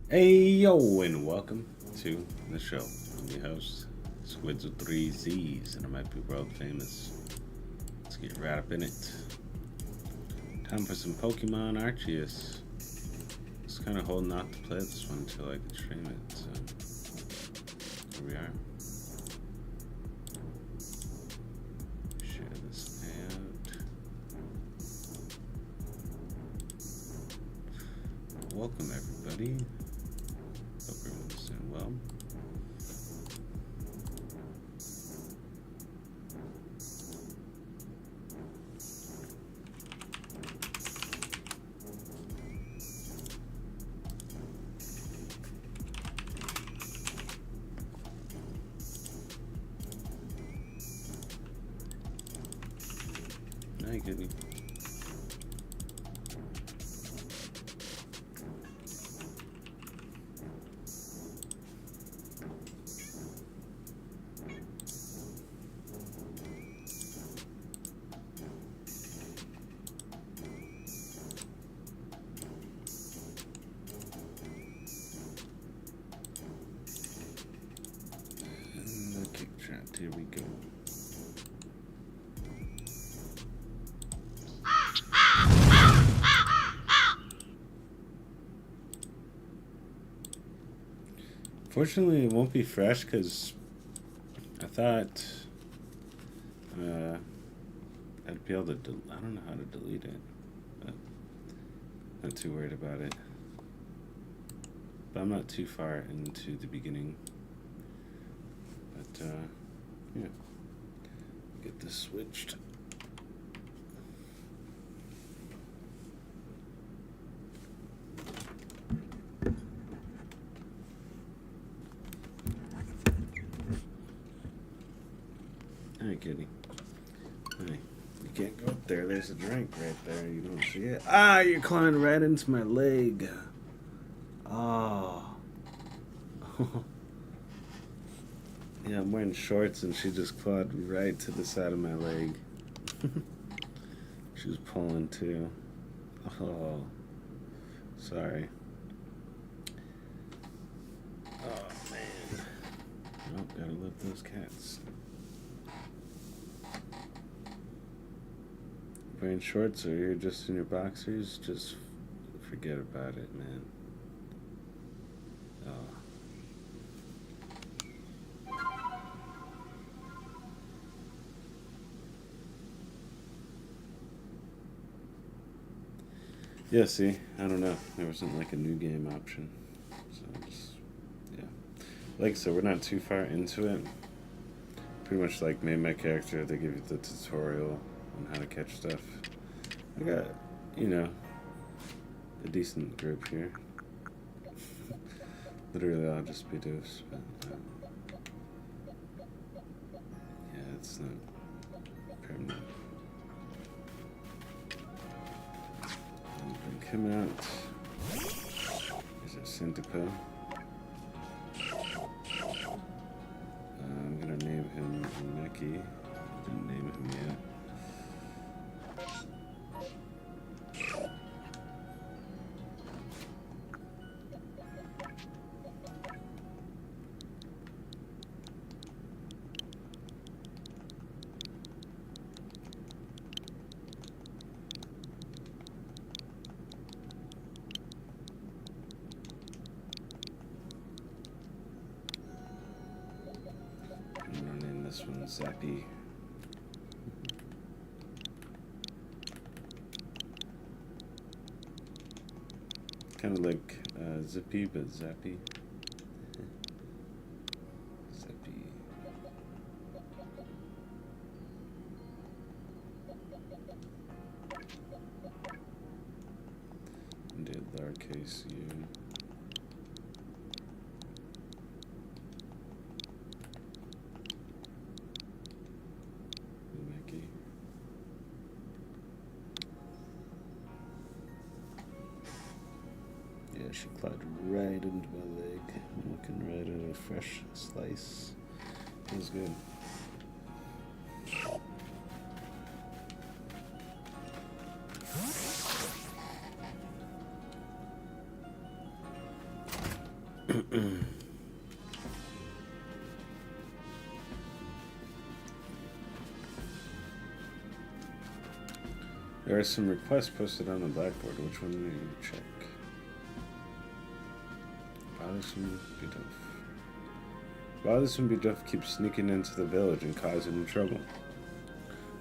Hey yo, and welcome to the show. I'm your host, SQUIDZz with 3Z's, and I might be world famous. Let's get right up in it. Time for some Pokemon Arceus. Just kind of holding out to play this one until I can stream it, so here we are. Share this out. Welcome everybody. Hope everyone's doing well. Hi, Goody. Here we go. Fortunately, it won't be fresh because I thought I'd be able to. I don't know how to delete it, but not too worried about it. But I'm not too far into the beginning. But yeah, get this switched. Hi, kitty. Hi. You can't go up there. There's a drink right there. You don't see it. Ah, you're climbing right into my leg. Oh. Yeah, I'm wearing shorts and she just clawed right to the side of my leg. She was pulling too. Oh, sorry. Oh, man. Oh, gotta love those cats. Wearing shorts or you're just in your boxers, just forget about it, man. Oh. Yeah, see, I don't know. There wasn't like a new game option. So just, yeah. Like I said, we're not too far into it. Pretty much like made my character, they give you the tutorial on how to catch stuff. I got, you know, a decent group here. Literally I'll just be dupes, but yeah, it's not permanent. Him out. Is it Syndico? I'm gonna name him Neki. Didn't name him yet. This one's Zappy. Kind of like Zippy, but Zappy. Zappy. Did Arceus you? Yeah, she clawed right into my leg. I'm looking right at a fresh slice. It was good. There are some requests posted on the Blackboard. Which one do you check? Bothersome Beduff keeps sneaking into the village and causing trouble.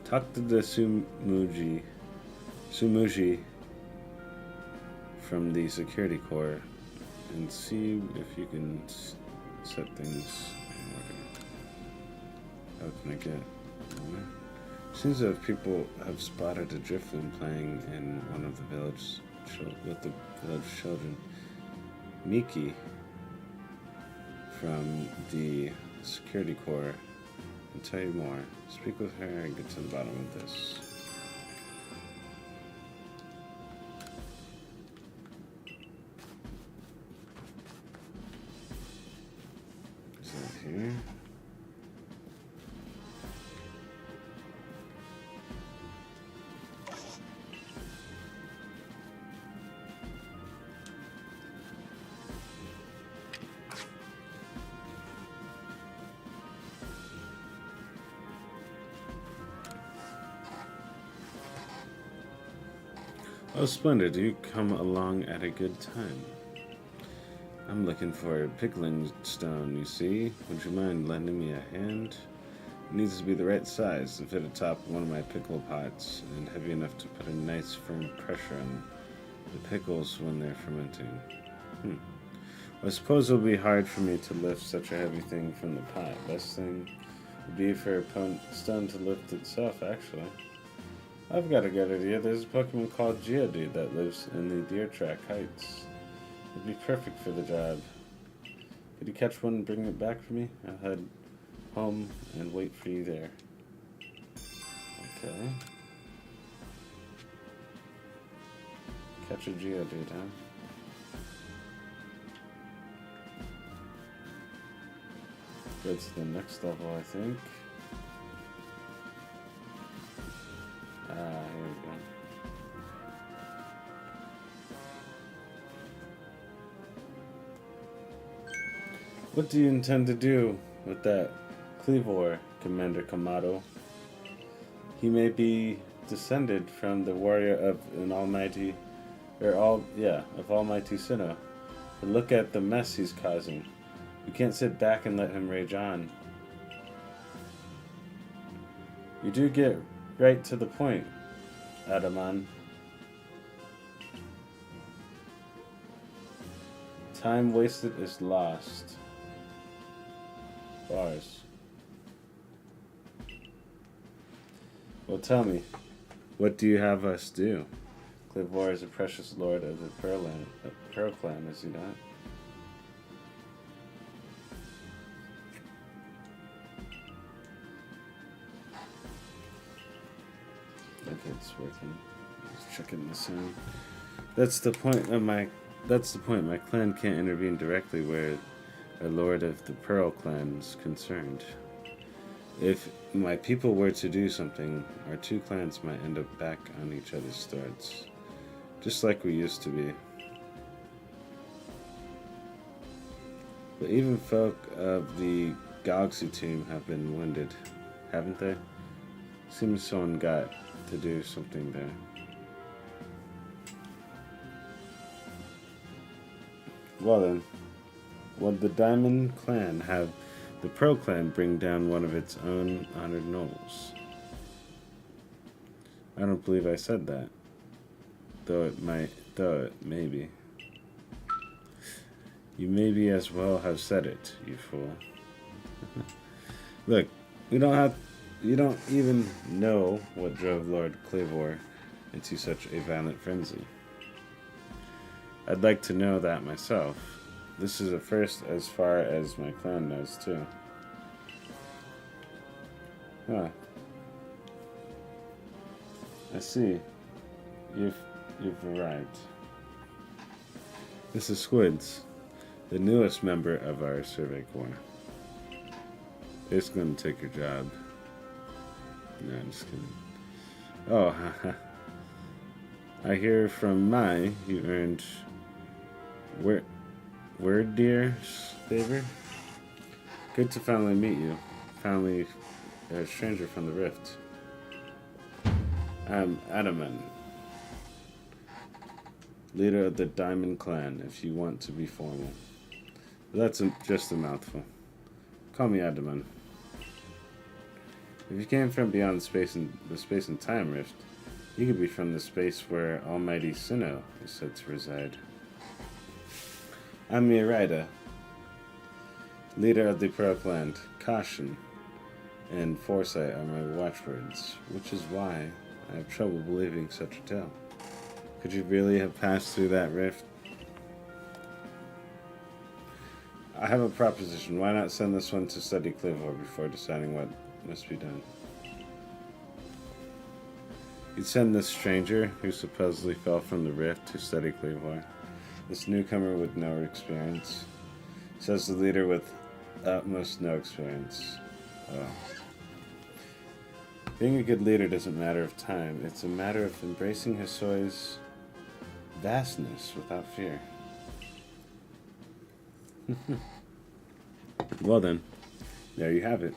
Talk to the Sumuji from the security corps and see if you can set things in order. How can I get? Seems that people have spotted a Drifloon playing in one of the village with the village children. Miki from the security corps can tell you more. Speak with her and get to the bottom of this. Is that here? Oh, splendid. You come along at a good time. I'm looking for a pickling stone, you see. Would you mind lending me a hand? It needs to be the right size to fit atop one of my pickle pots and heavy enough to put a nice firm pressure on the pickles when they're fermenting. Well, I suppose it'll be hard for me to lift such a heavy thing from the pot. Best thing would be for a stone to lift itself, actually. I've got a good idea. There's a Pokemon called Geodude that lives in the Deer Track Heights. It'd be perfect for the job. Could you catch one and bring it back for me? I'll head home and wait for you there. Okay. Catch a Geodude, huh? Go to the next level, I think. Here we go. What do you intend to do with that Cleavor, Commander Kamado? He may be descended from the warrior of Almighty Sinnoh. But look at the mess he's causing. We can't sit back and let him rage on. You do get right to the point, Adaman. Time wasted is lost. Bars. Well, tell me, what do you have us do? Cleavor is a precious lord of the Pearl Clan, is he not? Okay, it's working. Just checking this out. That's the point. My clan can't intervene directly where a lord of the Pearl Clan is concerned. If my people were to do something, our two clans might end up back on each other's throats, just like we used to be. But even folk of the Galaxy team have been wounded, haven't they? Seems someone got to do something there. Well then, would the Diamond Clan have the Pearl Clan bring down one of its own honored nobles? I don't believe I said that. Though it may be. You maybe as well have said it, you fool. Look, you don't even know what drove Lord Cleavor into such a violent frenzy. I'd like to know that myself. This is a first as far as my clan knows, too. Huh. I see. You've arrived. This is SQUIDZz, the newest member of our Survey Corps. It's going to take your job. No, I'm just kidding. Oh, haha. I hear from Mai you earned word, dear favor. Good to finally meet you. Finally, a stranger from the rift. I'm Adaman, leader of the Diamond Clan, if you want to be formal. But that's just a mouthful. Call me Adaman. If you came from beyond the space and time rift, you could be from the space where Almighty Sinnoh is said to reside. I'm Mirida, leader of the Pearl Clan. Caution and foresight are my watchwords, which is why I have trouble believing such a tale. Could you really have passed through that rift? I have a proposition. Why not send this one to study Trovo before deciding what must be done? You'd send this stranger, who supposedly fell from the rift, to study Trovo. This newcomer with no experience. Says the leader with utmost no experience. Oh. Being a good leader doesn't matter of time. It's a matter of embracing Hisoi's vastness without fear. Well then, there you have it.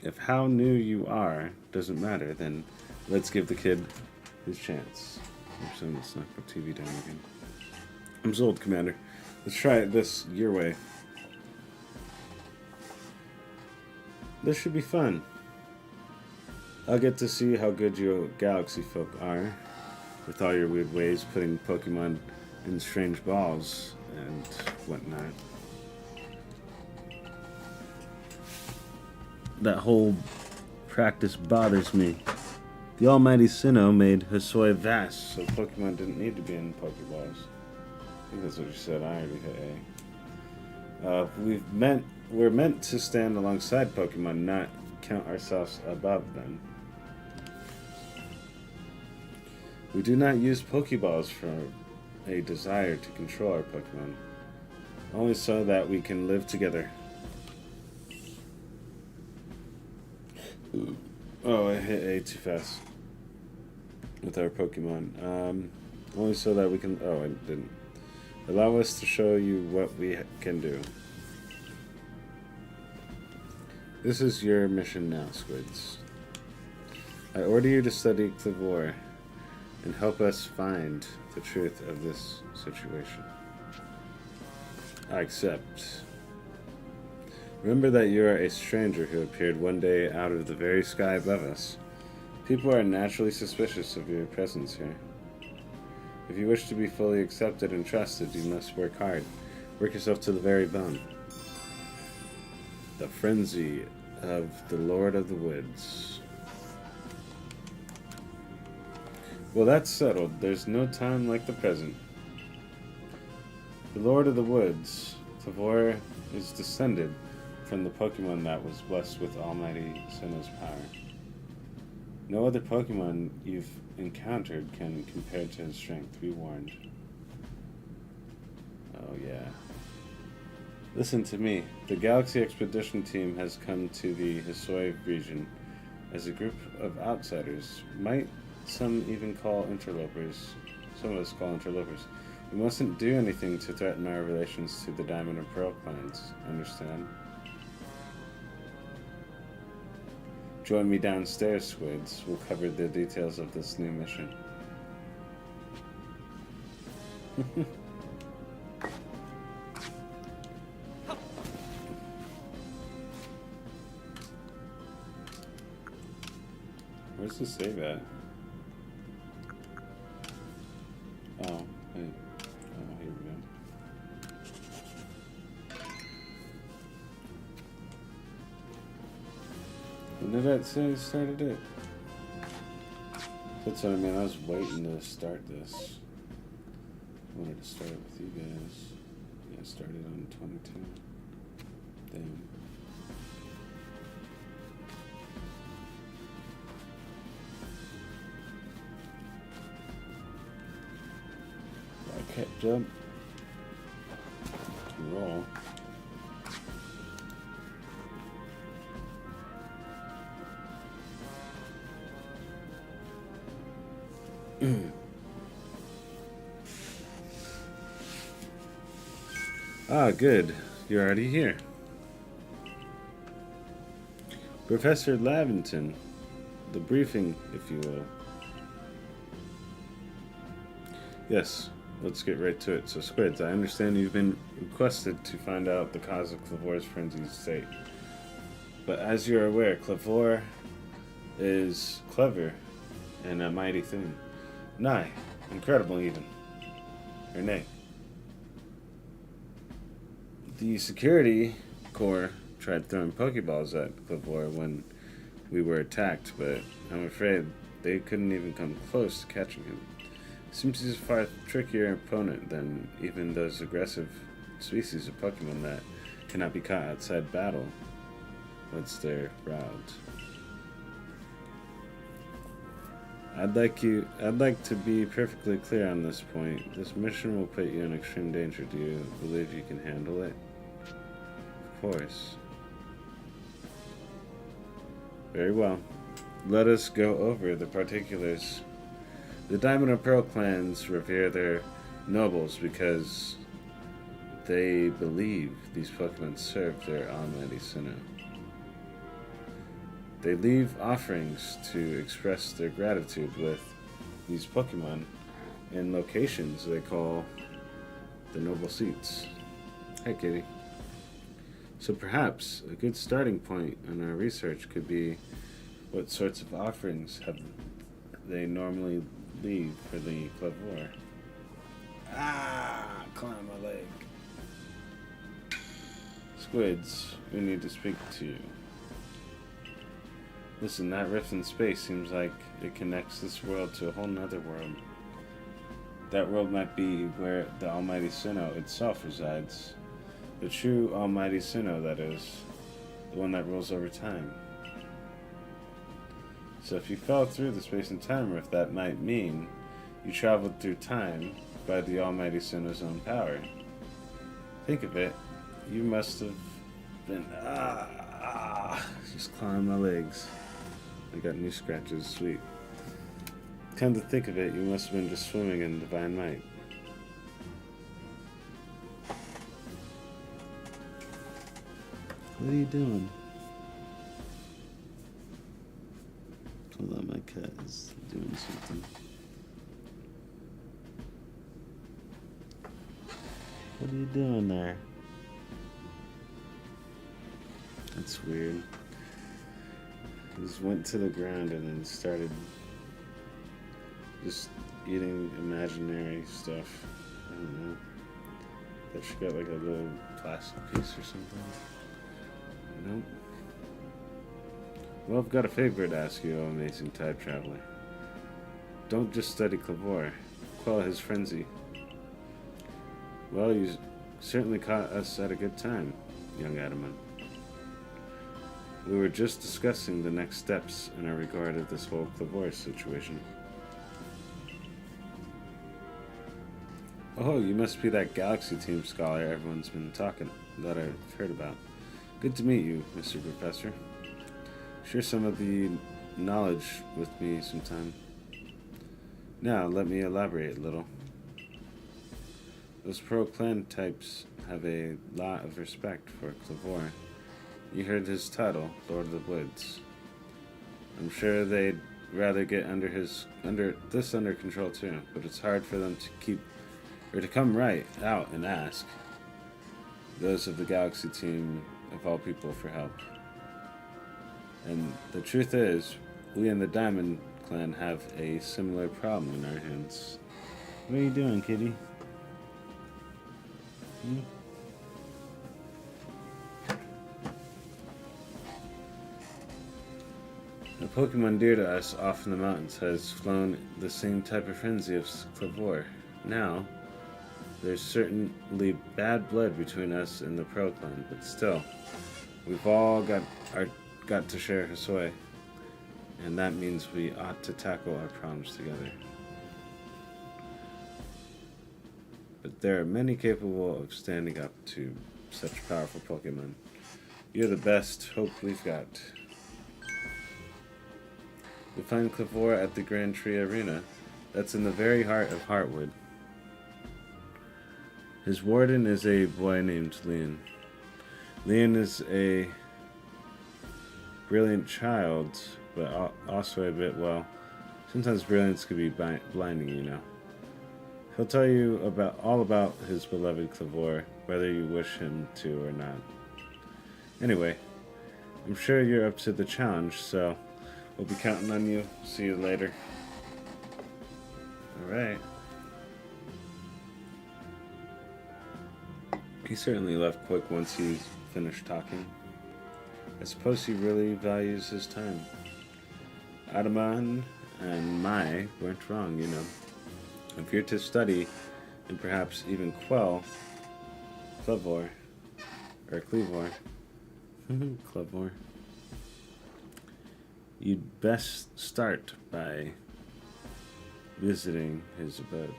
If how new you are doesn't matter, then let's give the kid his chance. Oops, I'm gonna knock my TV down again. I'm sold, Commander. Let's try this your way. This should be fun. I'll get to see how good you galaxy folk are, with all your weird ways putting Pokemon in strange balls and whatnot. That whole practice bothers me. The almighty Sinnoh made Hisoi vast, so Pokemon didn't need to be in Pokeballs. I think that's what you said. I already hit A. We're meant to stand alongside Pokemon, not count ourselves above them. We do not use Pokeballs for a desire to control our Pokemon, only so that we can live together. Oh, I hit A too fast with our Pokemon. Only so that we can... Oh, I didn't. Allow us to show you what we can do. This is your mission now, SQUIDzzz. I order you to study Trovo and help us find the truth of this situation. I accept. Remember that you are a stranger who appeared one day out of the very sky above us. People are naturally suspicious of your presence here. If you wish to be fully accepted and trusted, you must work hard. Work yourself to the very bone. The frenzy of the Lord of the Woods. Well, that's settled. There's no time like the present. The Lord of the Woods, Trovo, is descended from the Pokemon that was blessed with Almighty Sinnoh's power. No other Pokemon you've encountered can compare to his strength, be warned. Oh yeah. Listen to me. The Galaxy Expedition team has come to the Hisoi region as a group of outsiders. Might some even call interlopers. Some of us call interlopers. We mustn't do anything to threaten our relations to the Diamond and Pearl clans. Understand? Join me downstairs, SQUIDZz. We'll cover the details of this new mission. Where's the save at? Oh, wait. Oh, here we go. When did that say started it? That's what I mean. I was waiting to start this. I wanted to start it with you guys. Yeah, I started on 22. Damn. I can't jump. Roll. Ah, good. You're already here. Professor Lavington. The briefing, if you will. Yes, let's get right to it. So, SQUIDZz, I understand you've been requested to find out the cause of Clavor's frenzied state. But as you're aware, Clavor is clever and a mighty thing. Nigh, incredible even. Or nay. The security corps tried throwing Pokeballs at Clavor when we were attacked, but I'm afraid they couldn't even come close to catching him. Seems he's a far trickier opponent than even those aggressive species of Pokemon that cannot be caught outside battle once they're riled. I'd like to be perfectly clear on this point. This mission will put you in extreme danger. Do you believe you can handle it? Of course. Very well. Let us go over the particulars. The Diamond and Pearl clans revere their nobles because they believe these Pokemon serve their almighty Sinnoh. They leave offerings to express their gratitude with these Pokemon in locations they call the noble seats. Hi, Kitty. So perhaps a good starting point in our research could be what sorts of offerings have they normally leave for the Clavor. Ah, climb my leg. SQUIDZz, we need to speak to you. Listen, that rift in space seems like it connects this world to a whole nother world. That world might be where the almighty Sinnoh itself resides. The true almighty Sinnoh, that is. The one that rules over time. So if you fell through the space and time rift, that might mean you traveled through time by the almighty Sinnoh's own power. Think of it. You must have been... just clawing my legs. I got new scratches, sweet. Come to think of it, you must have been just swimming in divine might. What are you doing? Hold on, my cat is doing something. What are you doing there? That's weird. He just went to the ground and then started just eating imaginary stuff. I don't know. That she got like a little plastic piece or something. Nope. Well, I've got a favor to ask you, O amazing time traveler. Don't just study Clavor. Quell his frenzy. Well, you certainly caught us at a good time, young Adamant. We were just discussing the next steps in our regard of this whole Clavor situation. Oh, you must be that Galaxy Team scholar everyone's been talking that I've heard about. Good to meet you, Mr. Professor. Share some of the knowledge with me sometime. Now, let me elaborate a little. Those pro-clan types have a lot of respect for Clavor. You heard his title, Lord of the Woods. I'm sure they'd rather get under control too, but it's hard for them to come right out and ask those of the Galaxy Team, of all people, for help. And the truth is, we in the Diamond Clan have a similar problem in our hands. What are you doing, kitty? A Pokemon dear to us off in the mountains has flown the same type of frenzy of Clavor. Now, there's certainly bad blood between us and the Pro Clan, but still, we've all got to share Hisui, and that means we ought to tackle our problems together. But there are many capable of standing up to such powerful Pokemon. You're the best hope we've got. You'll find Clavor at the Grand Tree Arena. That's in the very heart of Heartwood. His warden is a boy named Leon. Leon is a brilliant child, but also a bit, well, sometimes brilliance could be blinding, you know. He'll tell you all about his beloved Clavor, whether you wish him to or not. Anyway, I'm sure you're up to the challenge, so we'll be counting on you. See you later. Alright. He certainly left quick once he finished talking. I suppose he really values his time. Adaman and Mai weren't wrong, you know. If you're to study and perhaps even quell Clavor, or Cleavor, Clavor, you'd best start by visiting his abode.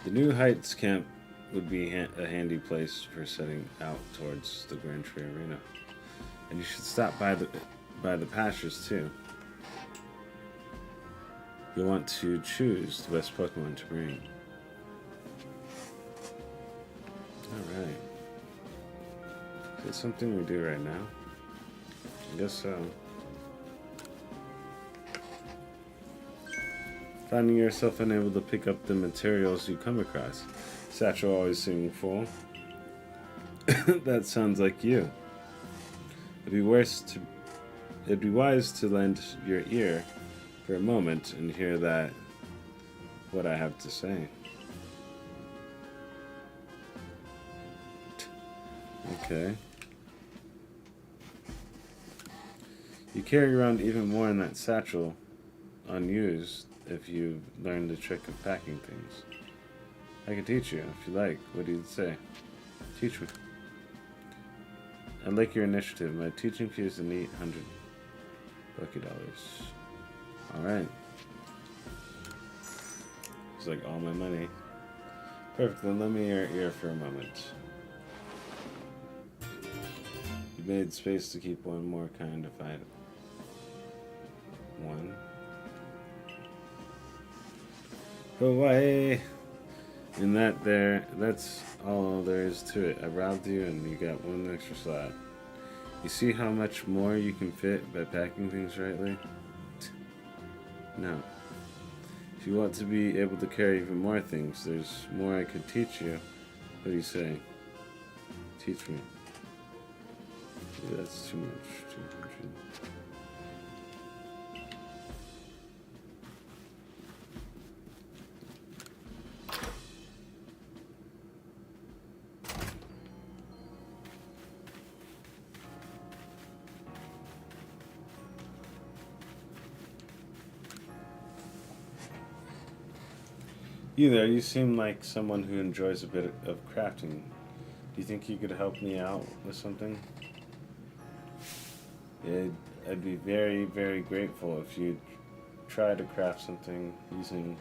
The New Heights camp would be a handy place for setting out towards the Grand Tree Arena, and you should stop by the pastures too. You'll want to choose the best Pokemon to bring. Alright. Is it something we do right now? I guess so. Finding yourself unable to pick up the materials you come across. Satchel always seeming full. That sounds like you. It'd be wise to lend your ear for a moment and hear what I have to say. Okay. You carry around even more in that satchel unused if you learn the trick of packing things. I can teach you if you like. What do you say? Teach me. I like your initiative. My teaching fee is an 800 lucky dollars. Alright. It's like all my money. Perfect, then lend me your ear for a moment. You made space to keep one more kind of item. One. Away! And that's all there is to it. I robbed you and you got one extra slot. You see how much more you can fit by packing things rightly? No. If you want to be able to carry even more things, there's more I could teach you. What do you say? Teach me. Yeah, that's too much. 200. You there, you seem like someone who enjoys a bit of crafting. Do you think you could help me out with something? Yeah, I'd be very, very grateful if you'd try to craft something using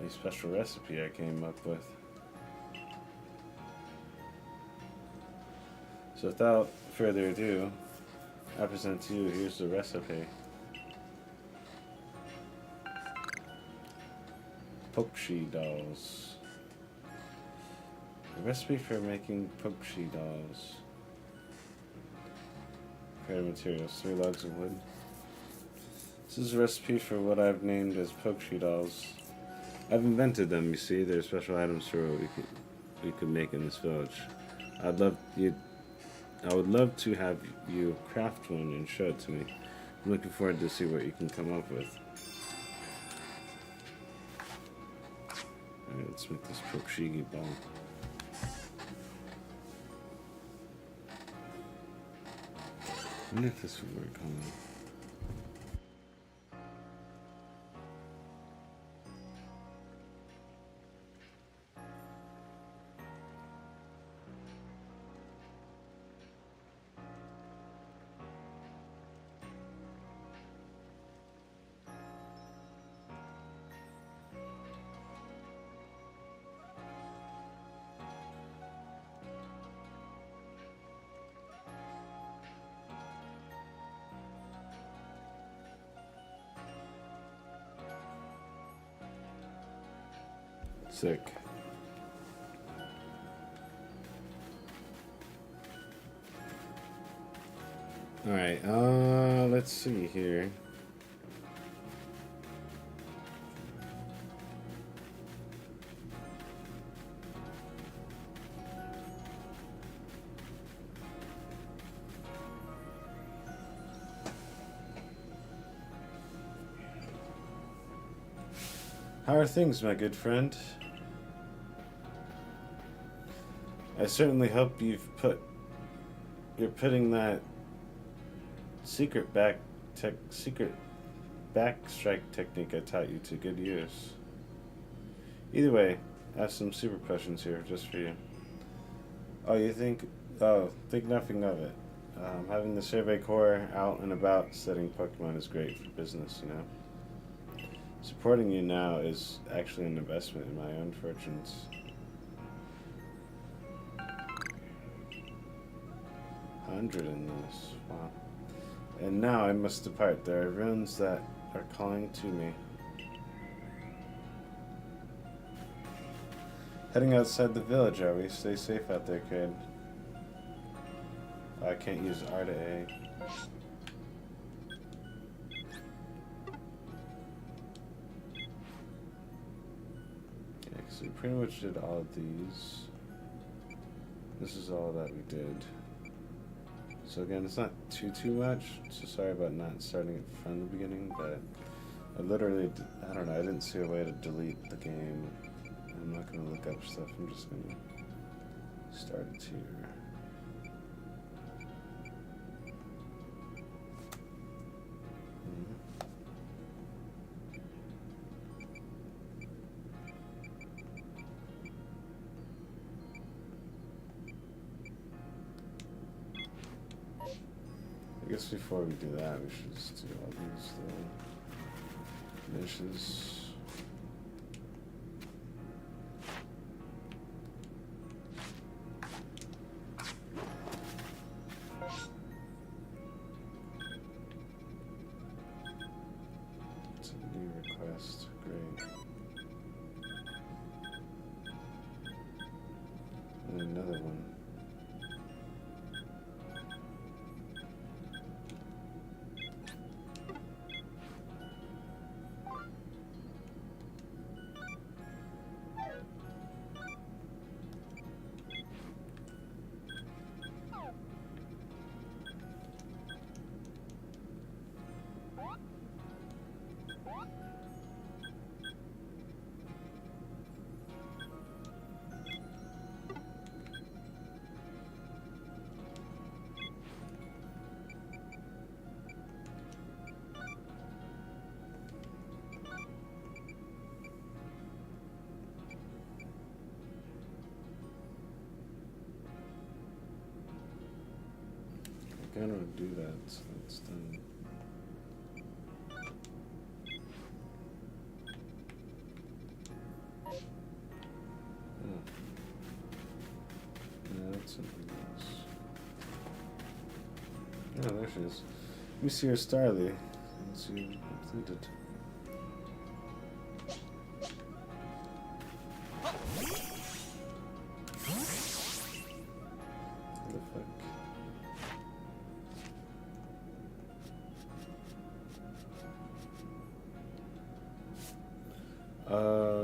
a special recipe I came up with. So without further ado, I present to you, here's the recipe. SQUiDzzz. A recipe for making SQUiDzzz. Prepared materials: 3 logs of wood. This is a recipe for what I've named as SQUiDzzz. I've invented them, you see. They're special items for what we could make in this village. I would love to have you craft one and show it to me. I'm looking forward to see what you can come up with. Alright, let's make this SQUiDzzz ball. I wonder if this would work on me. Sick. Alright, let's see here. How are things, my good friend? I certainly hope you're putting that secret backstrike technique I taught you to good use. Either way, I have some super questions here just for you. Think nothing of it. Having the survey core out and about studying Pokemon is great for business, you know. Supporting you now is actually an investment in my own fortunes. $100 in this. Wow. And now I must depart. There are runes that are calling to me. Heading outside the village, are we? Stay safe out there, kid. I can't use R to A. So we pretty much did all of these. This is all that we did. So again, it's not too much. So sorry about not starting it from the beginning, but I literally, I don't know, I didn't see a way to delete the game. I'm not going to look up stuff. I'm just going to start it here. I guess before we do that, we should just do all these niches. It's a new request. Great. And another one. I kind of do that, so it's done. Oh. No, that's something else. Oh, there she is. Let me see her Starly. Let's see you completed.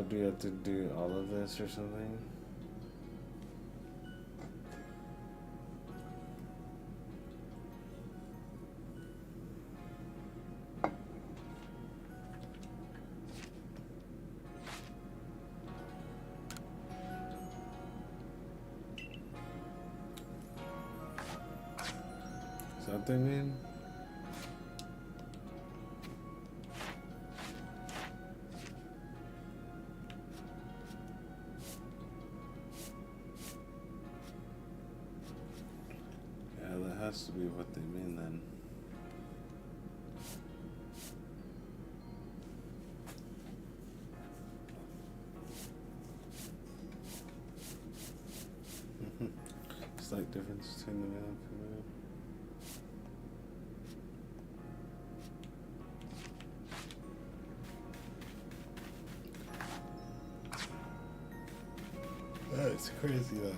Do you have to do all of this or something? Is that what they mean? Has to be what they mean then. Slight difference between the male and female. It's crazy though.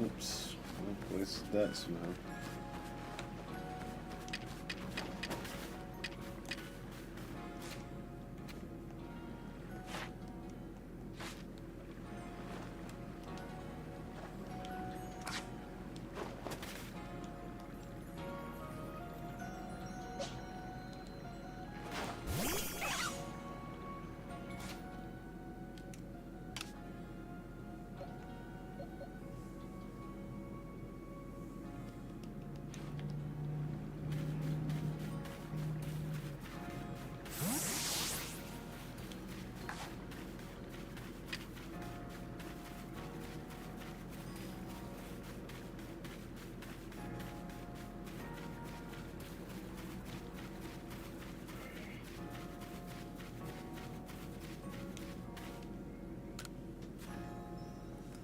Oops, I wasted that somehow.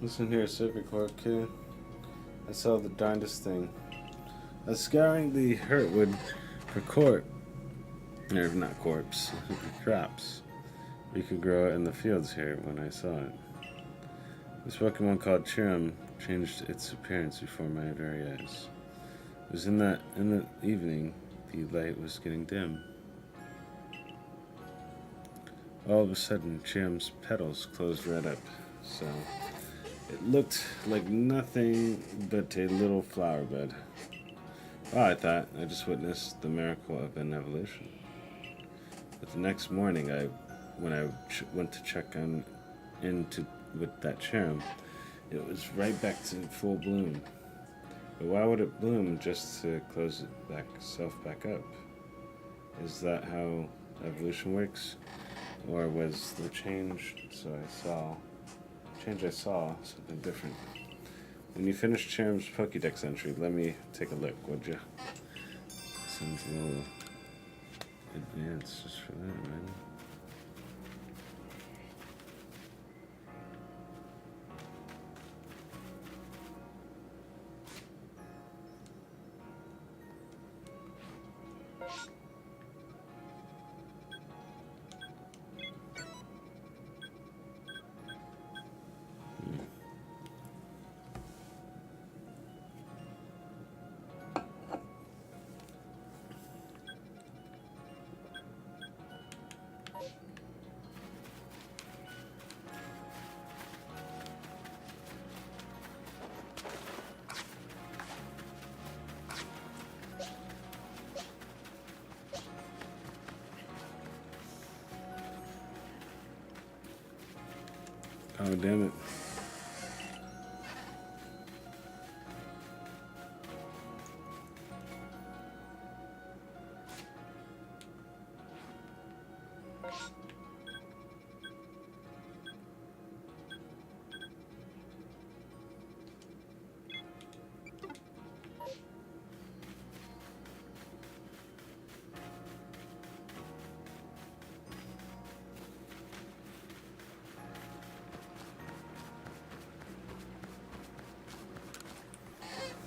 Listen here, Civic Core Kid. I saw the darndest thing. I was scouring the Heartwood for crops. We could grow it in the fields here when I saw it. This Pokemon called Chiram changed its appearance before my very eyes. It was in the evening, the light was getting dim. All of a sudden, Chiram's petals closed right up, so it looked like nothing but a little flower bed. Well, I thought I just witnessed the miracle of an evolution. But the next morning, when I went to check with that Chiram, it was right back to full bloom. But why would it bloom just to close itself back up? Is that how evolution works, or was the change I saw something different? When you finish Chiram's Pokédex entry, let me take a look, would you? Sounds a little advanced just for that, man. Oh, damn it.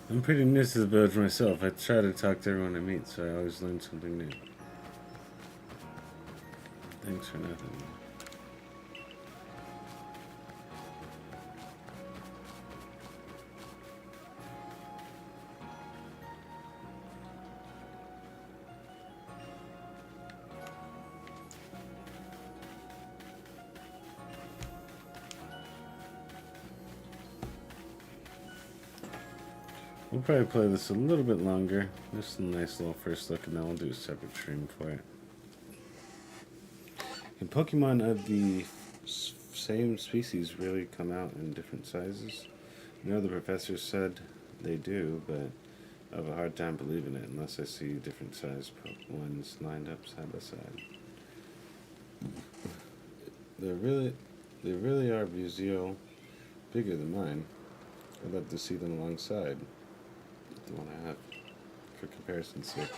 I'm pretty new to the build myself. I try to talk to everyone I meet, so I always learn something new. Thanks for nothing. We'll probably play this a little bit longer. Just a nice little first look, and then we'll do a separate stream for it. Can Pokemon of the same species really come out in different sizes? I know the professor said they do, but I have a hard time believing it unless I see different sized ones lined up side by side. They really are Buzio bigger than mine. I'd love to see them alongside. The one I have for comparison's sake.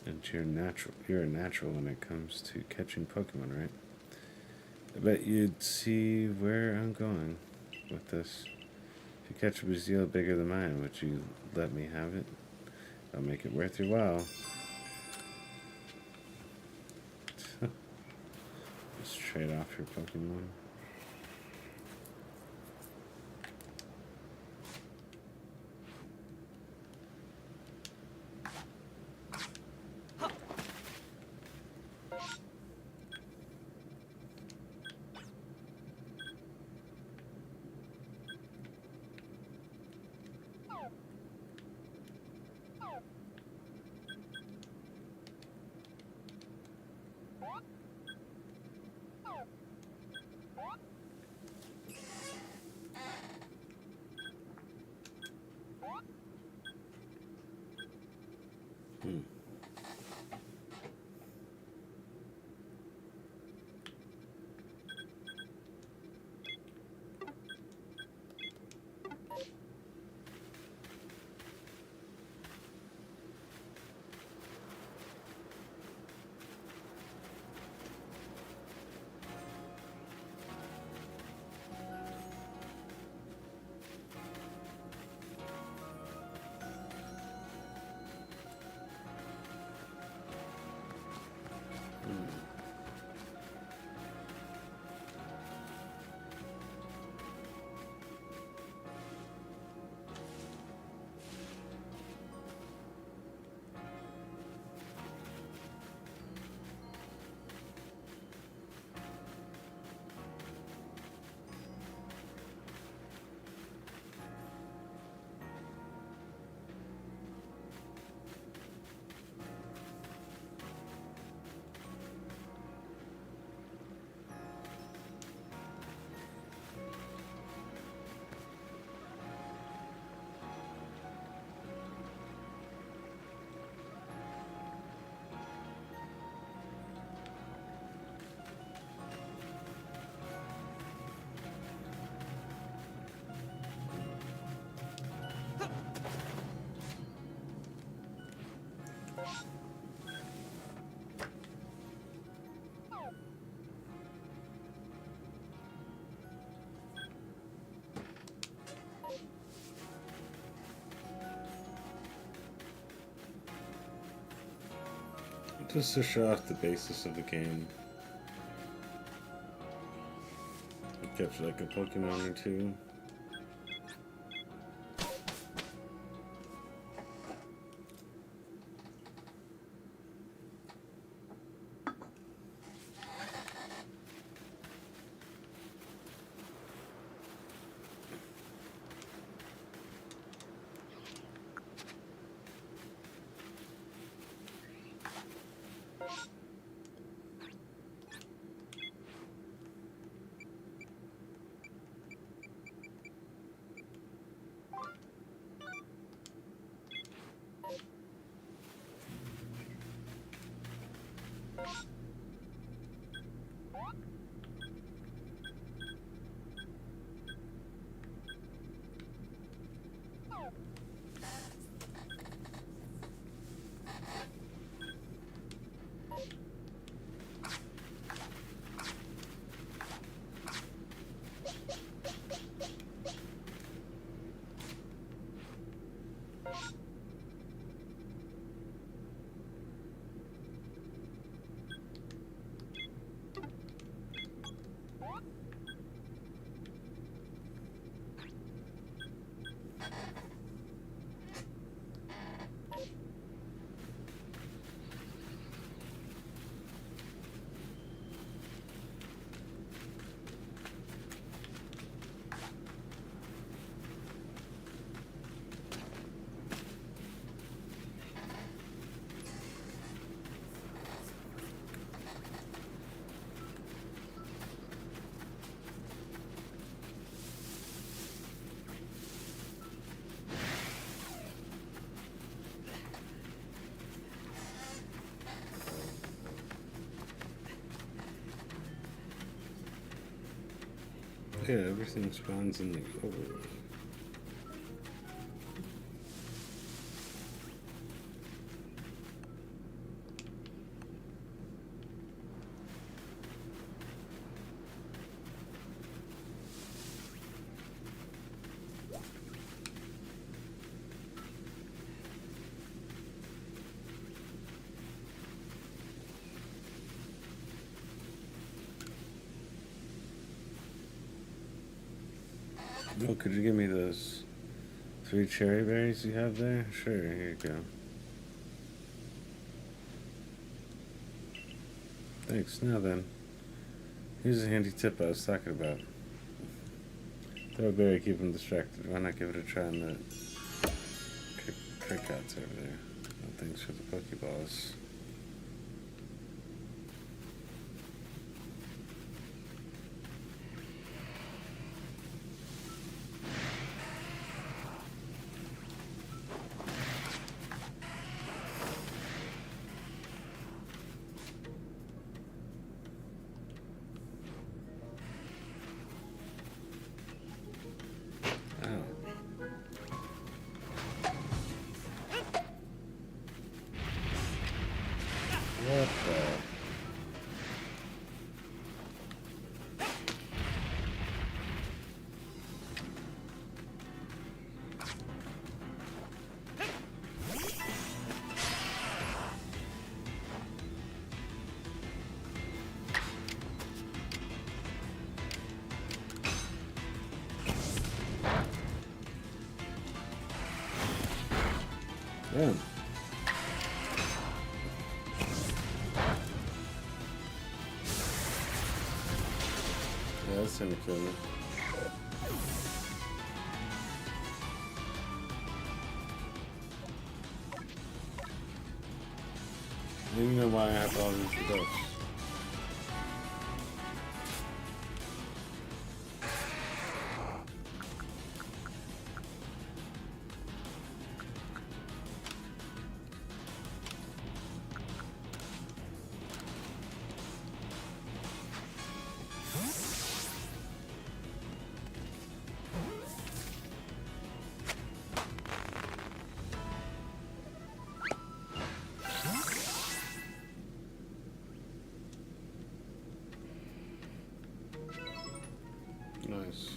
And you're a natural when it comes to catching Pokemon, right? I bet you'd see where I'm going with this. If you catch a Brazil bigger than mine, would you let me have it? I'll make it worth your while. Just trade off your Pokemon. Just to show off the basis of the game. Catch like a Pokemon or two. Yeah, everything spawns in the overworld. Oh, could you give me those 3 cherry berries you have there? Sure, here you go. Thanks. Now then, here's a handy tip I was talking about. Throw a berry, keep them distracted. Why not give it a try on the crickets over there? No thanks for the Pokeballs. What the? Damn. Yeah, that's gonna kill me. I don't even know why I have all these debuffs. Nice.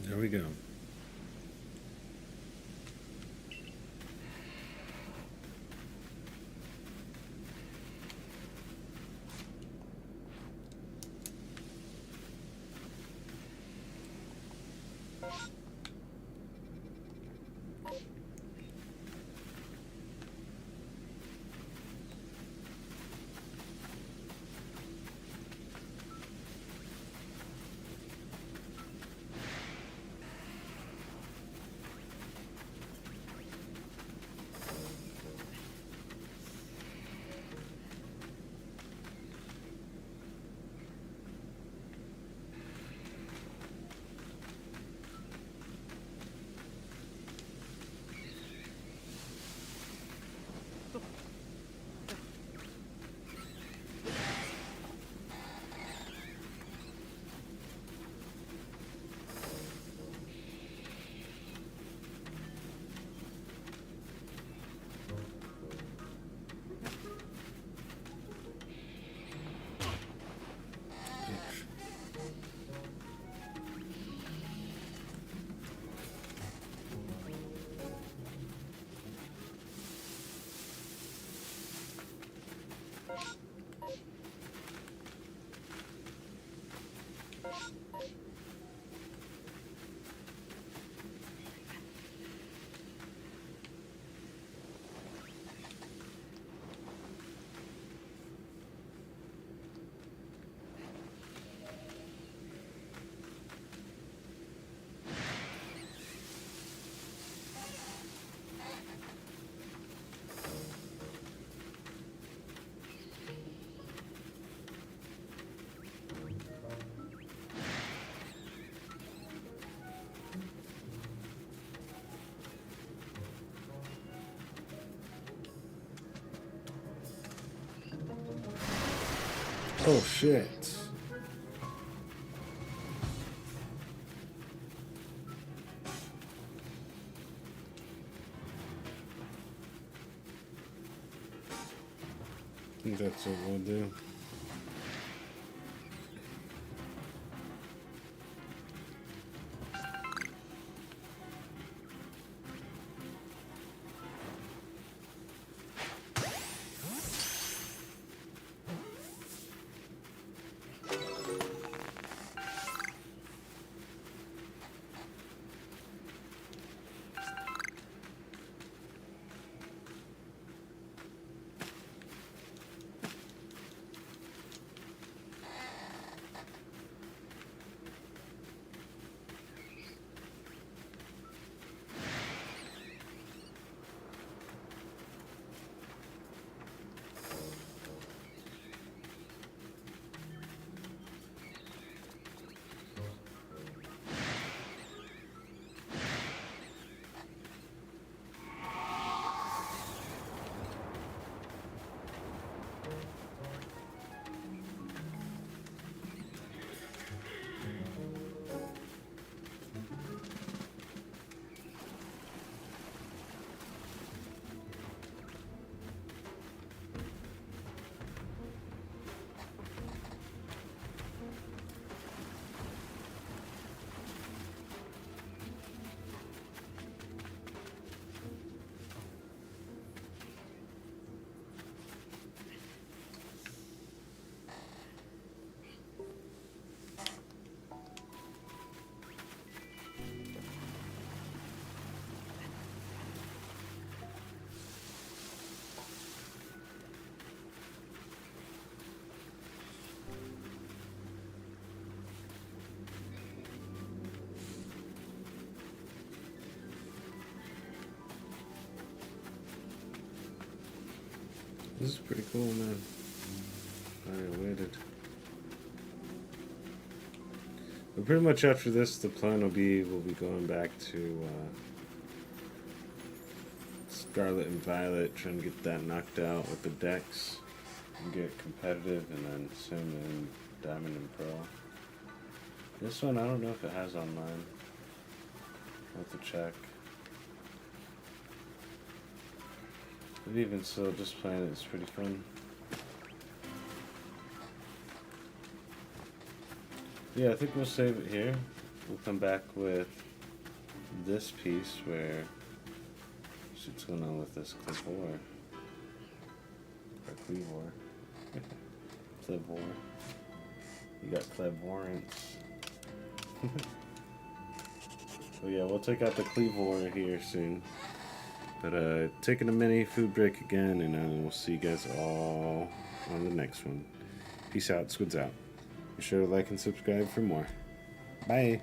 There we go. Oh shit. I think that's what we'll do. This is pretty cool, man. I waited. But pretty much after this, the plan will be we'll be going back to Scarlet and Violet, trying to get that knocked out with the decks and get competitive, and then soon in Diamond and Pearl. This one, I don't know if it has online. I'll have to check. But even still, just playing it is pretty fun. Yeah, I think we'll save it here. We'll come back with this piece where shit's going on with this Clivor. Or Cleavor. Clivor. You got Clevorance. So yeah, we'll take out the Cleavor here soon. But taking a mini food break again, and we'll see you guys all on the next one. Peace out, SQUIDZz out. Be sure to like and subscribe for more. Bye.